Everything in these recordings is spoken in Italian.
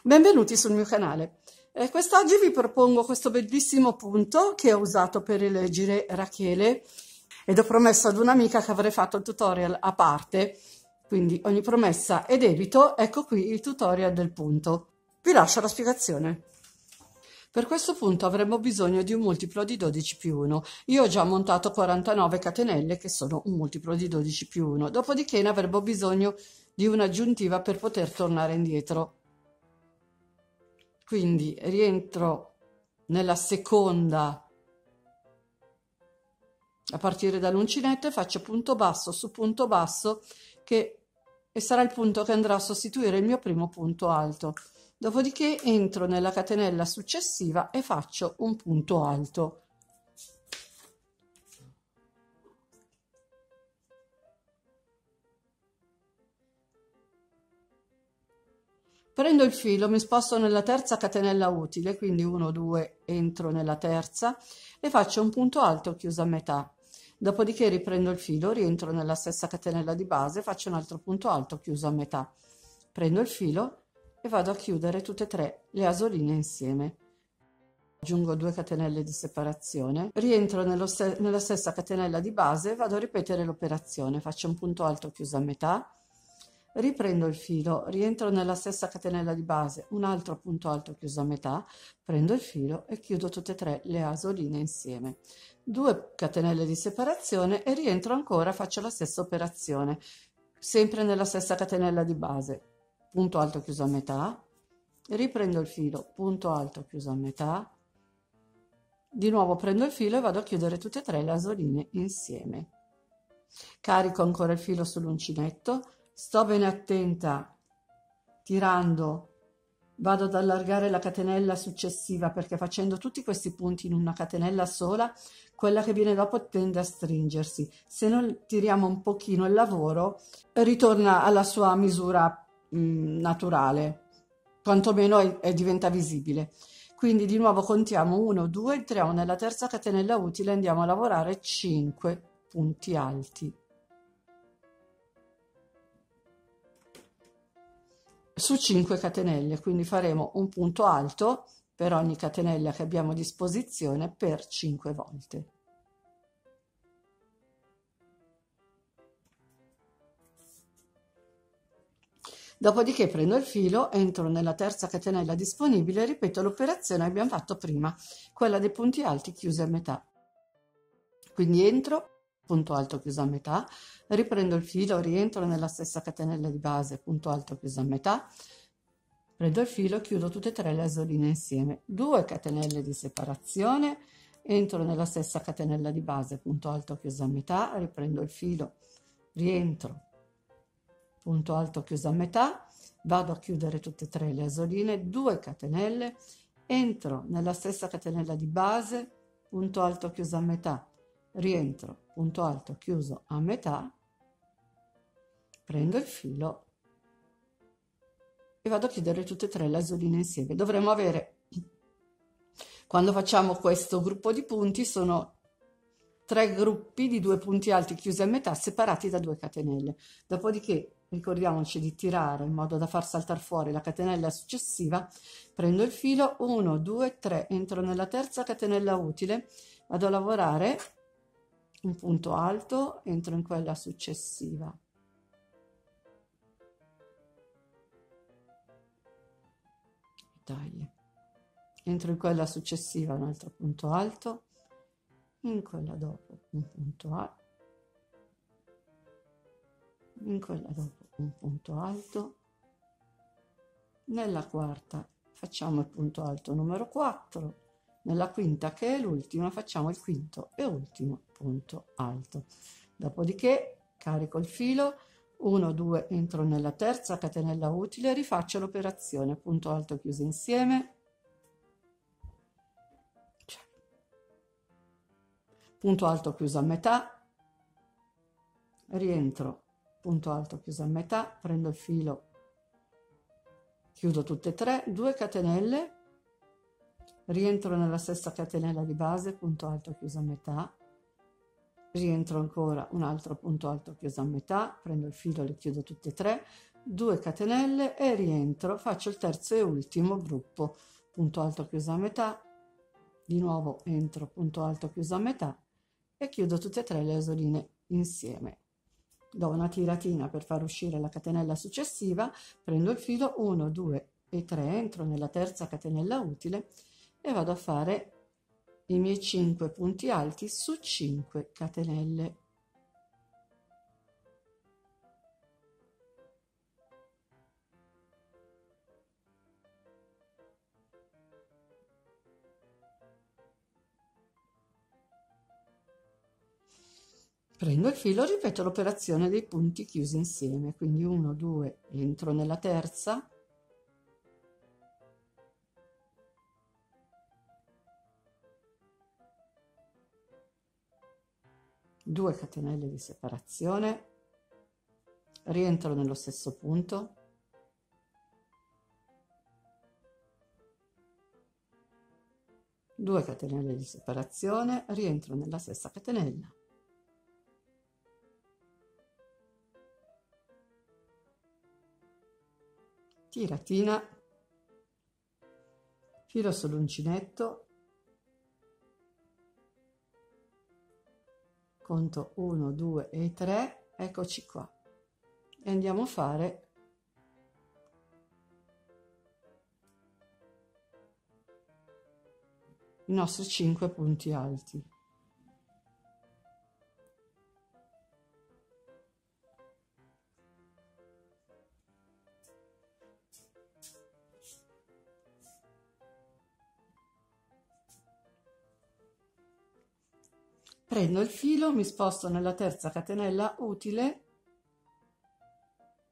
Benvenuti sul mio canale. Quest'oggi vi propongo questo bellissimo punto che ho usato per eleggere Rachele ed ho promesso ad un'amica che avrei fatto il tutorial a parte, quindi ogni promessa è debito. Ecco qui il tutorial del punto. Vi lascio la spiegazione. Per questo punto avremo bisogno di un multiplo di 12 più 1. Io ho già montato 49 catenelle che sono un multiplo di 12 più 1, dopodiché ne avremo bisogno di un'aggiuntiva per poter tornare indietro. Quindi rientro nella seconda a partire dall'uncinetto e faccio punto basso su punto basso e sarà il punto che andrà a sostituire il mio primo punto alto. Dopodiché entro nella catenella successiva e faccio un punto alto. Prendo il filo, mi sposto nella terza catenella utile, quindi 1, 2, entro nella terza e faccio un punto alto chiuso a metà. Dopodiché riprendo il filo, rientro nella stessa catenella di base, faccio un altro punto alto chiuso a metà. Prendo il filo e vado a chiudere tutte e tre le asoline insieme. Aggiungo 2 catenelle di separazione, rientro nella stessa catenella di base, vado a ripetere l'operazione, faccio un punto alto chiuso a metà. Riprendo il filo, rientro nella stessa catenella di base, un altro punto alto chiuso a metà, prendo il filo e chiudo tutte e tre le asoline insieme. 2 catenelle di separazione e rientro ancora, faccio la stessa operazione, sempre nella stessa catenella di base, punto alto chiuso a metà, riprendo il filo, punto alto chiuso a metà, di nuovo prendo il filo e vado a chiudere tutte e tre le asoline insieme. Carico ancora il filo sull'uncinetto. Sto bene attenta, tirando, vado ad allargare la catenella successiva perché facendo tutti questi punti in una catenella sola, quella che viene dopo tende a stringersi. Se non tiriamo un pochino il lavoro, ritorna alla sua misura naturale, quantomeno diventa visibile. Quindi di nuovo contiamo 1, 2, entriamo nella terza catenella utile e andiamo a lavorare 5 punti alti. Su 5 catenelle, quindi faremo un punto alto per ogni catenella che abbiamo a disposizione per 5 volte. Dopodiché prendo il filo, entro nella terza catenella disponibile e ripeto l'operazione che abbiamo fatto prima, quella dei punti alti chiusi a metà. Quindi entro, punto alto chiuso a metà, riprendo il filo, rientro nella stessa catenella di base, punto alto chiuso a metà, prendo il filo e chiudo tutte e tre le asoline insieme. 2 catenelle di separazione, entro nella stessa catenella di base, punto alto chiuso a metà, riprendo il filo, rientro, punto alto chiuso a metà, vado a chiudere tutte e tre le asoline, 2 catenelle, entro nella stessa catenella di base, punto alto chiuso a metà, rientro, punto alto chiuso a metà, prendo il filo e vado a chiudere tutte e tre le asoline insieme. Dovremo avere, quando facciamo questo gruppo di punti, sono 3 gruppi di 2 punti alti chiusi a metà separati da 2 catenelle. Dopodiché ricordiamoci di tirare in modo da far saltare fuori la catenella successiva, prendo il filo, 1, 2, 3, entro nella terza catenella utile, vado a lavorare un punto alto, entro in quella successiva, taglio, entro in quella successiva un altro punto alto, in quella dopo un punto alto, in quella dopo un punto alto, nella quarta facciamo il punto alto numero 4, nella quinta, che è l'ultima, facciamo il quinto e ultimo punto alto. Dopodiché carico il filo, 1, 2, entro nella terza catenella utile, rifaccio l'operazione, punto alto chiuso insieme, punto alto chiuso a metà, rientro, punto alto chiuso a metà, prendo il filo, chiudo tutte e tre, 2 catenelle, rientro nella stessa catenella di base, punto alto chiuso a metà, rientro ancora un altro punto alto chiuso a metà, prendo il filo, le chiudo tutte e tre, 2 catenelle e rientro, faccio il terzo e ultimo gruppo, punto alto chiuso a metà, di nuovo entro, punto alto chiuso a metà e chiudo tutte e tre le asoline insieme. Do una tiratina per far uscire la catenella successiva, prendo il filo 1, 2 e 3, entro nella terza catenella utile e vado a fare i miei 5 punti alti su 5 catenelle. Prendo il filo, ripeto l'operazione dei punti chiusi insieme, quindi 1, 2, entro nella terza, due catenelle di separazione, rientro nello stesso punto, due catenelle di separazione, rientro nella stessa catenella, tiratina, filo sull'uncinetto, conto 1, 2 e 3, eccoci qua, e andiamo a fare i nostri 5 punti alti. Prendo il filo, mi sposto nella terza catenella utile,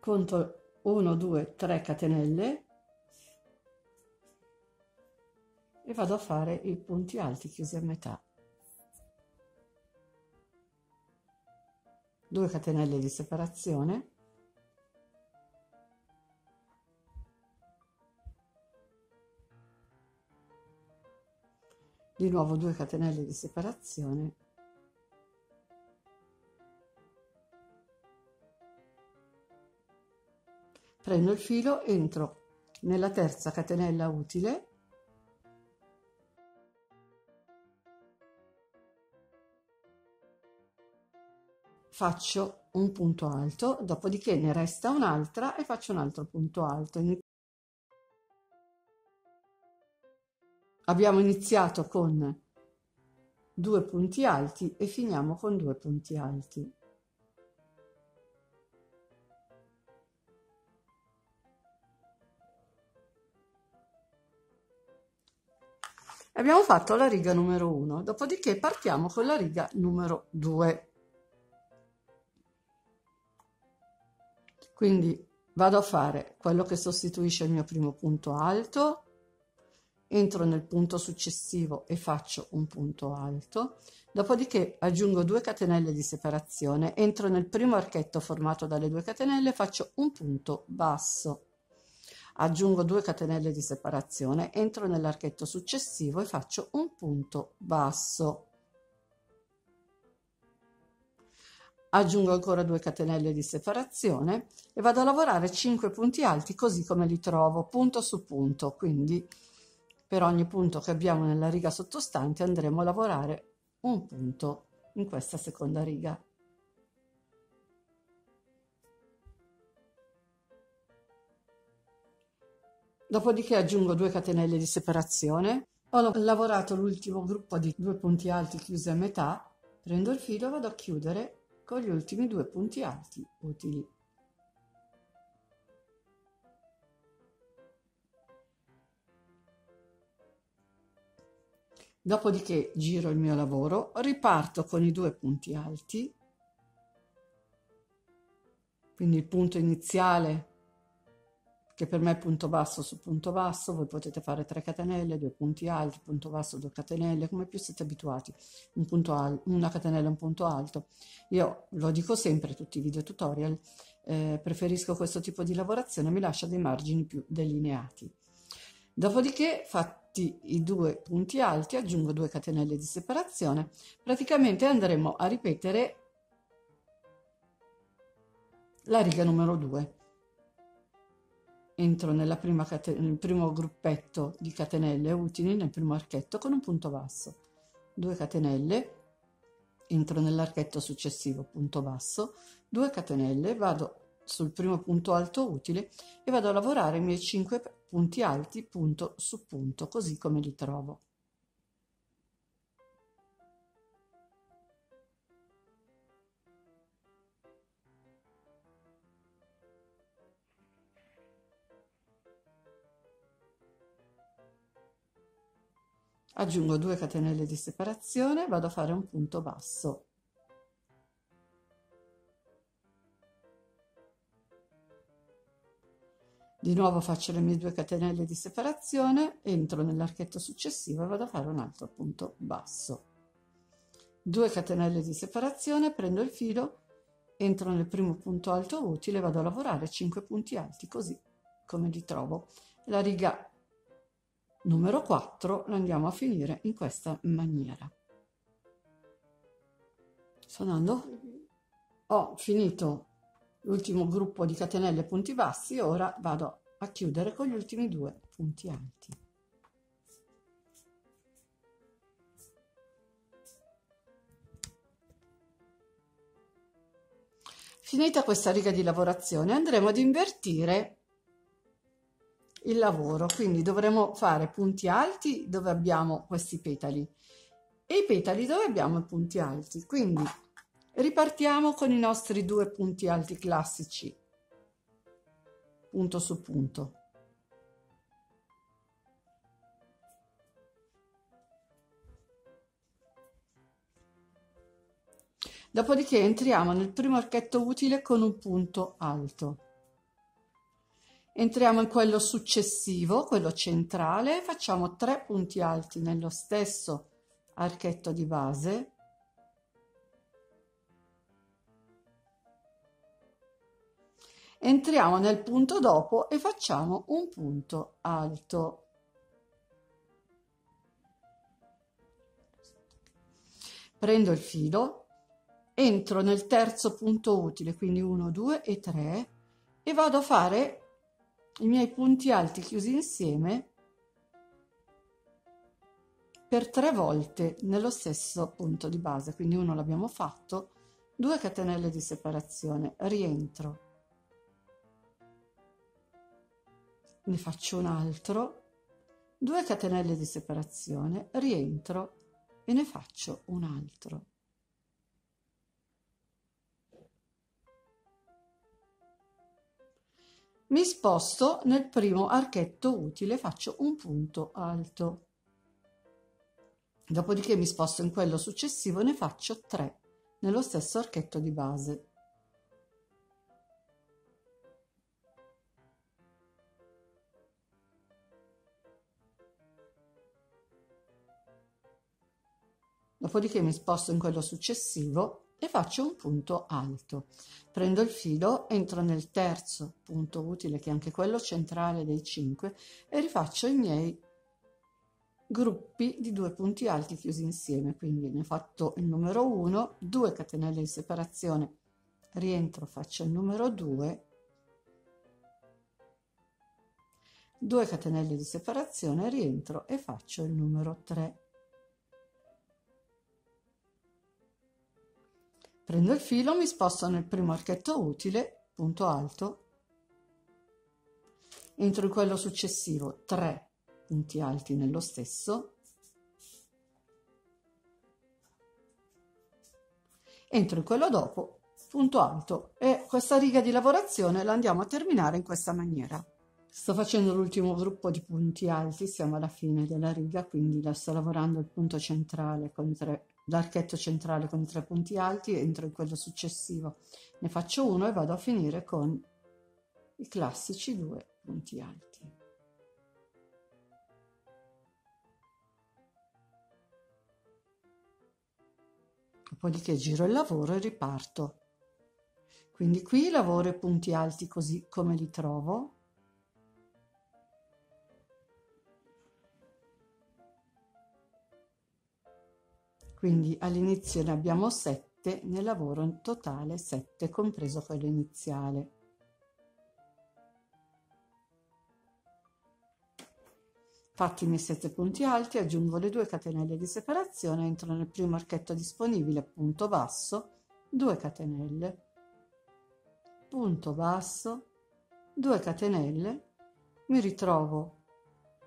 conto 1, 2, 3 catenelle e vado a fare i punti alti chiusi a metà. 2 catenelle di separazione, di nuovo 2 catenelle di separazione, prendo il filo, entro nella terza catenella utile, faccio un punto alto, dopodiché ne resta un'altra e faccio un altro punto alto. Abbiamo iniziato con 2 punti alti e finiamo con 2 punti alti. Abbiamo fatto la riga numero 1, dopodiché partiamo con la riga numero 2. Quindi vado a fare quello che sostituisce il mio primo punto alto, entro nel punto successivo e faccio un punto alto, dopodiché aggiungo 2 catenelle di separazione, entro nel primo archetto formato dalle 2 catenelle e faccio un punto basso, aggiungo 2 catenelle di separazione, entro nell'archetto successivo e faccio un punto basso, aggiungo ancora 2 catenelle di separazione e vado a lavorare 5 punti alti così come li trovo, punto su punto. Quindi per ogni punto che abbiamo nella riga sottostante andremo a lavorare un punto in questa seconda riga. Dopodiché aggiungo 2 catenelle di separazione, ho lavorato l'ultimo gruppo di 2 punti alti chiusi a metà, prendo il filo e vado a chiudere con gli ultimi 2 punti alti utili. Dopodiché giro il mio lavoro, riparto con i 2 punti alti, quindi il punto iniziale che per me è punto basso su punto basso, voi potete fare 3 catenelle, 2 punti alti, punto basso, 2 catenelle, come più siete abituati, un punto alto, una catenella, un punto alto. Io lo dico sempre, tutti i video tutorial, preferisco questo tipo di lavorazione, mi lascia dei margini più delineati. Dopodiché, fatti i 2 punti alti, aggiungo 2 catenelle di separazione, praticamente andremo a ripetere la riga numero 2. entro nel primo gruppetto di catenelle utili, nel primo archetto con un punto basso, 2 catenelle, entro nell'archetto successivo, punto basso, 2 catenelle, vado sul primo punto alto utile e vado a lavorare i miei 5 punti alti punto su punto, così come li trovo. Aggiungo 2 catenelle di separazione, vado a fare un punto basso. Di nuovo faccio le mie 2 catenelle di separazione, entro nell'archetto successivo e vado a fare un altro punto basso. 2 catenelle di separazione, prendo il filo, entro nel primo punto alto utile, vado a lavorare 5 punti alti, così come li trovo. La riga numero 4 la andiamo a finire in questa maniera. Sto andando? Ho finito l'ultimo gruppo di catenelle punti bassi, ora vado a chiudere con gli ultimi 2 punti alti. Finita questa riga di lavorazione andremo ad invertire il lavoro, quindi dovremo fare punti alti dove abbiamo questi petali e i petali dove abbiamo i punti alti, quindi ripartiamo con i nostri 2 punti alti classici, punto su punto. Dopodiché entriamo nel primo archetto utile con un punto alto. Entriamo in quello successivo, quello centrale, facciamo 3 punti alti nello stesso archetto di base. Entriamo nel punto dopo e facciamo un punto alto. Prendo il filo, entro nel terzo punto utile, quindi 1, 2 e 3, e vado a fare i miei punti alti chiusi insieme per 3 volte nello stesso punto di base, quindi uno l'abbiamo fatto, 2 catenelle di separazione, rientro, ne faccio un altro, 2 catenelle di separazione, rientro e ne faccio un altro. Mi sposto nel primo archetto utile, faccio un punto alto. Dopodiché mi sposto in quello successivo e ne faccio 3 nello stesso archetto di base. Dopodiché mi sposto in quello successivo e faccio un punto alto. Prendo il filo, entro nel terzo punto utile, che è anche quello centrale dei 5, e rifaccio i miei gruppi di 2 punti alti chiusi insieme. Quindi ne ho fatto il numero 1, 2 catenelle di separazione, rientro, faccio il numero 2, 2 catenelle di separazione, rientro e faccio il numero 3. Prendo il filo, mi sposto nel primo archetto utile, punto alto, entro in quello successivo, 3 punti alti nello stesso, entro in quello dopo, punto alto, e questa riga di lavorazione la andiamo a terminare in questa maniera. Sto facendo l'ultimo gruppo di punti alti, siamo alla fine della riga, quindi la sto lavorando il punto centrale con l'archetto centrale con i 3 punti alti, entro in quello successivo, ne faccio uno e vado a finire con i classici 2 punti alti. Dopodiché giro il lavoro e riparto. Quindi qui lavoro i punti alti così come li trovo. Quindi all'inizio ne abbiamo 7, ne lavoro in totale 7, compreso quello iniziale. Fatti i miei 7 punti alti, aggiungo le 2 catenelle di separazione, entro nel primo archetto disponibile, punto basso, 2 catenelle, punto basso, 2 catenelle, mi ritrovo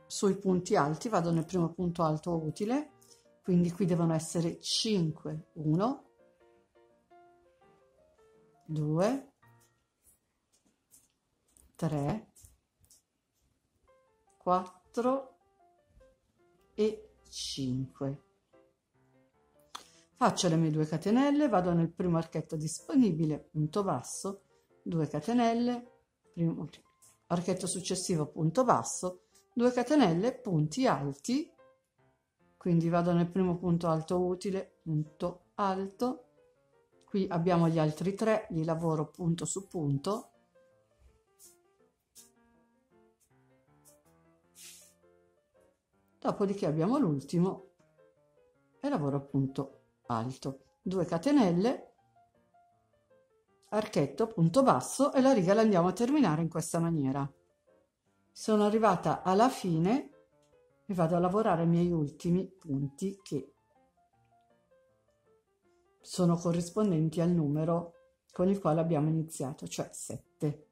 sui punti alti, vado nel primo punto alto utile, quindi qui devono essere 5, 1, 2, 3, 4 e 5. Faccio le mie 2 catenelle, vado nel primo archetto disponibile, punto basso, 2 catenelle, primo archetto successivo, punto basso, 2 catenelle, punti alti, quindi vado nel primo punto alto utile, punto alto, qui abbiamo gli altri 3, li lavoro punto su punto, dopodiché abbiamo l'ultimo e lavoro punto alto, 2 catenelle, archetto, punto basso e la riga la andiamo a terminare in questa maniera. Sono arrivata alla fine e vado a lavorare i miei ultimi punti che sono corrispondenti al numero con il quale abbiamo iniziato, cioè 7.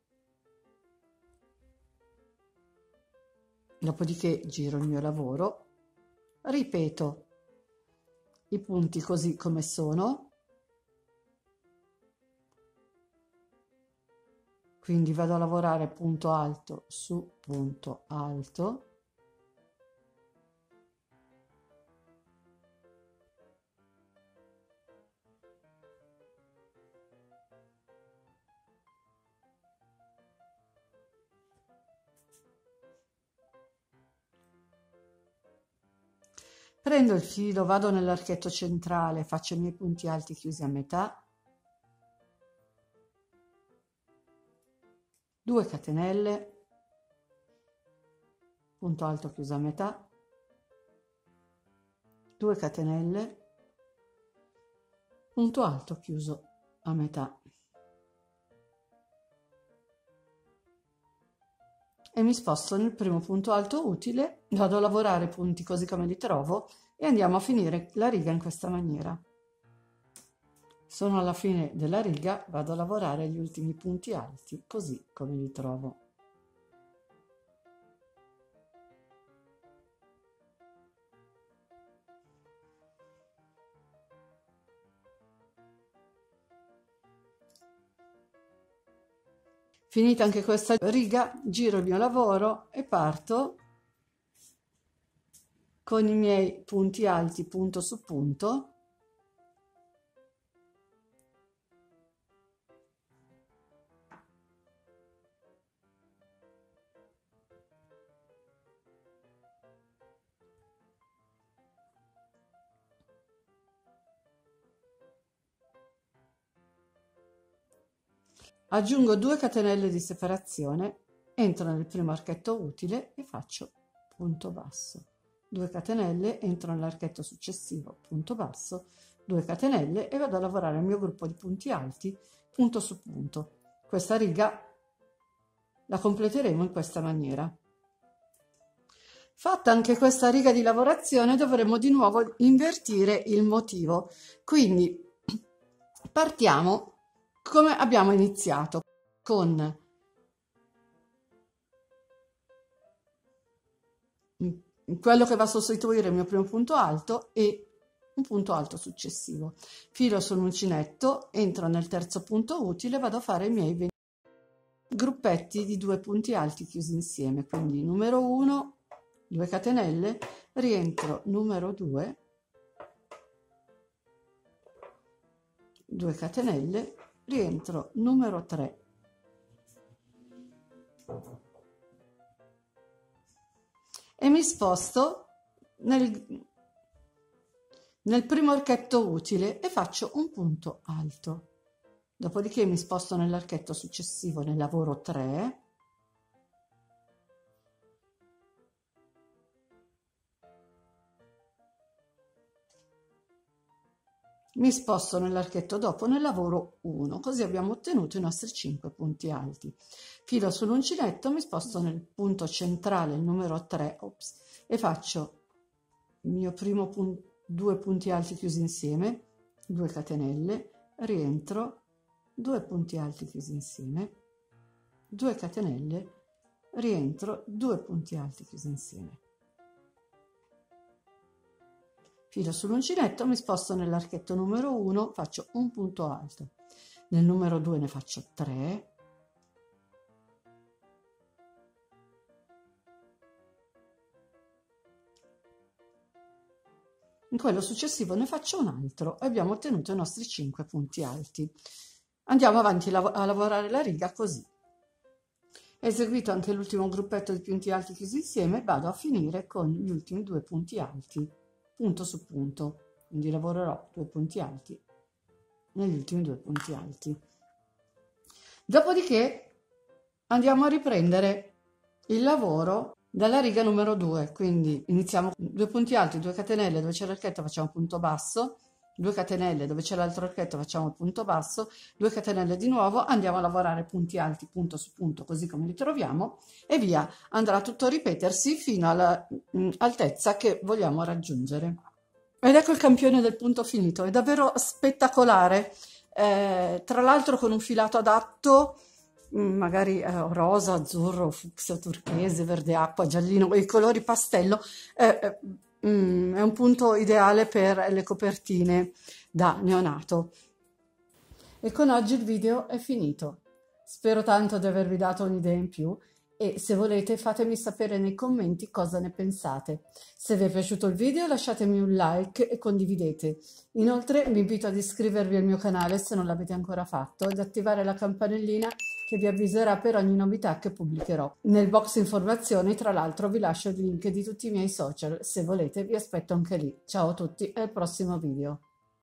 Dopodiché giro il mio lavoro, ripeto i punti così come sono, quindi vado a lavorare punto alto su punto alto, prendo il filo, vado nell'archetto centrale, faccio i miei punti alti chiusi a metà, 2 catenelle, punto alto chiuso a metà, 2 catenelle, punto alto chiuso a metà e mi sposto nel primo punto alto utile, vado a lavorare punti così come li trovo e andiamo a finire la riga in questa maniera. Sono alla fine della riga, vado a lavorare gli ultimi punti alti così come li trovo. Finita anche questa riga, giro il mio lavoro e parto con i miei punti alti punto su punto, aggiungo 2 catenelle di separazione, entro nel primo archetto utile e faccio punto basso, 2 catenelle, entro nell'archetto successivo, punto basso, 2 catenelle e vado a lavorare il mio gruppo di punti alti punto su punto. Questa riga la completeremo in questa maniera. Fatta anche questa riga di lavorazione dovremo di nuovo invertire il motivo, quindi partiamo come abbiamo iniziato, con quello che va a sostituire il mio primo punto alto e un punto alto successivo. Filo sull'uncinetto, entro nel terzo punto utile, vado a fare i miei 20 gruppetti di 2 punti alti chiusi insieme, quindi numero 1, 2 catenelle, rientro numero 2, 2 catenelle, rientro numero 3, e mi sposto nel primo archetto utile e faccio un punto alto. Dopodiché mi sposto nell'archetto successivo, nel lavoro 3, mi sposto nell'archetto dopo nel lavoro 1, così abbiamo ottenuto i nostri 5 punti alti. Filo sull'uncinetto, mi sposto nel punto centrale, il numero 3, e faccio il mio primo 2 punti alti chiusi insieme, 2 catenelle, rientro, 2 punti alti chiusi insieme, 2 catenelle, rientro, 2 punti alti chiusi insieme. Filo sull'uncinetto, mi sposto nell'archetto numero 1, faccio un punto alto. Nel numero 2 ne faccio 3. In quello successivo ne faccio un altro e abbiamo ottenuto i nostri 5 punti alti. Andiamo avanti a lavorare la riga così. Eseguito anche l'ultimo gruppetto di punti alti chiusi insieme, vado a finire con gli ultimi 2 punti alti, punto su punto. Quindi lavorerò 2 punti alti negli ultimi 2 punti alti. Dopodiché andiamo a riprendere il lavoro dalla riga numero 2, quindi iniziamo con 2 punti alti, 2 catenelle, dove c'è l'archetto facciamo punto basso, 2 catenelle, dove c'è l'altro archetto facciamo il punto basso, 2 catenelle di nuovo, andiamo a lavorare punti alti punto su punto così come li troviamo e via, andrà tutto a ripetersi fino all'altezza che vogliamo raggiungere. Ed ecco il campione del punto finito, è davvero spettacolare, tra l'altro con un filato adatto, magari rosa, azzurro, fucsia, turchese, verde acqua, giallino, i colori pastello, è un punto ideale per le copertine da neonato. E con oggi il video è finito. Spero tanto di avervi dato un'idea in più e se volete fatemi sapere nei commenti cosa ne pensate. Se vi è piaciuto il video lasciatemi un like e condividete. Inoltre vi invito ad iscrivervi al mio canale se non l'avete ancora fatto ed attivare la campanellina che vi avviserà per ogni novità che pubblicherò. Nel box informazioni tra l'altro vi lascio il link di tutti i miei social, se volete vi aspetto anche lì. Ciao a tutti e al prossimo video.